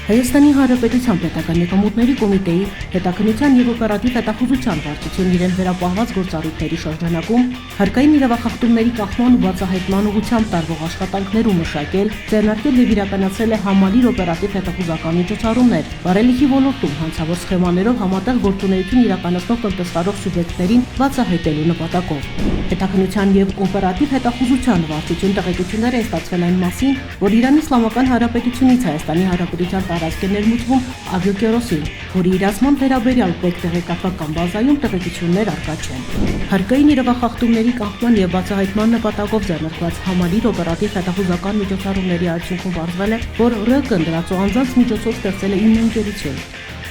Հայաստանի Հանրապետության պետական եկամուտների կոմիտեի պետականության և օպերատիվ հետախուզության վարչությունն իրեն վերապահված գործառույթների շրջանակում հարկային իրավախախտումների կանխման ու բացահայտման ուղղությամբ տարվող աշխատանքներում մշակել, ձեռնարկել և իրականացել է համալիր օպերատիվ հետախուզական միջոցառումներ, վարելիքի ոլորտում հանցավոր սխեմաներով համատեղ գործունեություն իրականացնող տնտեսվարող սուբյեկտներին բացահայտելու նպատակով։ Պետականության և օպերատիվ հետախուզության վարչություն տեղեկություններ է ստացվել այն մասին, որ Իրանի Իսլամական Հանրապետությունից Հայաստանի Հանրապետության տարածք է ներմուծվում ավիակերոսին, որի իրացման վերաբերյալ պետք տեղեկատվական բազայում տեղեկություններ առկա չեն։ Հարկային իրավախախտումների կանխման և բացահայտման նպատակով ձեռնարկված համալիր օպերատիվ հետախուզական միջոցառումների արդյունքում պարզվել է, որ ՌԿ-ն դրածո անձանց միջոցով ստեղծել է 9 ընկերություն։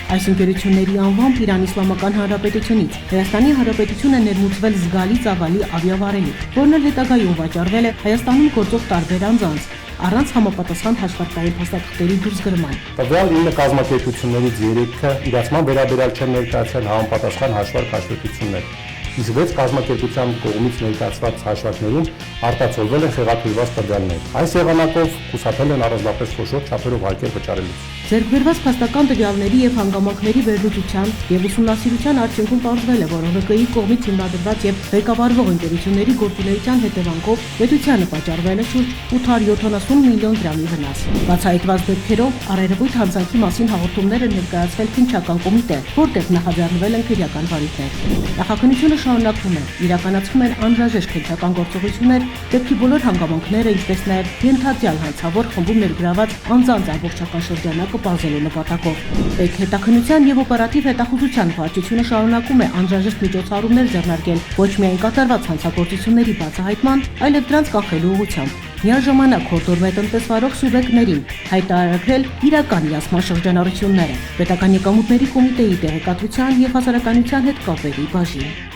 Այս ընկերությունների անվամբ Իրանի Իսլամական Հանրապետությունից Հայաստանի Հանրապետությունը ներմուծվել զգալի ծավալի ավիավարելիք, որն էլ հետագայում վաճառվել է Հայաստանում գործող տարբեր անձանց, առանց համապատասխան հաշվարկային փաստաթղթերի դուրսգրման։ Տվյալ 9 կազմակերպություններից 3-ը իրացման վերաբերյալ չեն ներկայացրել համապատասխան հաշվարկություններ, իսկ 6 կազմակերպության կողմից ներկայացված հաշվարկներում արտացոլվել են խեղաթյուրված տվյալներ։ Այս եղանակով խուսափել են առանձնապես խոշոր չափերով հարկեր վճարելուց։ Ձեռքբերված փաստական տվյալների և հանգամանքների վերլուծության և ուսումնասիրության արդյունքում պարզվել է, որ ՀԿ-ի կողմից հիմնադրված և ղեկավարվող ընկերությունների գործունեության հետևանքով պետությանը վաճառվել է շուրջ 870 միլիոն դրամի վնաս։ Բացահայտված դեպքերով առերևույթ հանցանքի մասին հաղորդումներ են ներկայացվել քննչական կոմիտե, որտեղ նախաձեռնվել են քրեական վարույթներ։ Նախաքննությունը շարունակվում է, իրականացվում են անհրաժեշտ քննչական գործողություններ դեպքի բոլոր հանգամանքները, ինչպես նաև ենթադրյալ հանցավոր խմբում ներգրաված անձանց ամբողջական շրջանակը պարզելու նպատակով։ Պետքնության և օպերատիվ հետախուզության վարչությունը շարունակում է անհրաժեշտ միջոցառումներ ձեռնարկել ոչ միայն կատարված հանցագործությունների բացահայտման, այլև դրանց կանխելու ուղղությամբ։ Միաժամանակ հորդորում է տնտեսվարող սուբյեկտներին հայտարարել իրական իրացման շրջանառությունները։ Պետական եկամուտների կոմիտեի տեղեկատվության և հասարակայնության հետ կապերի բաժին։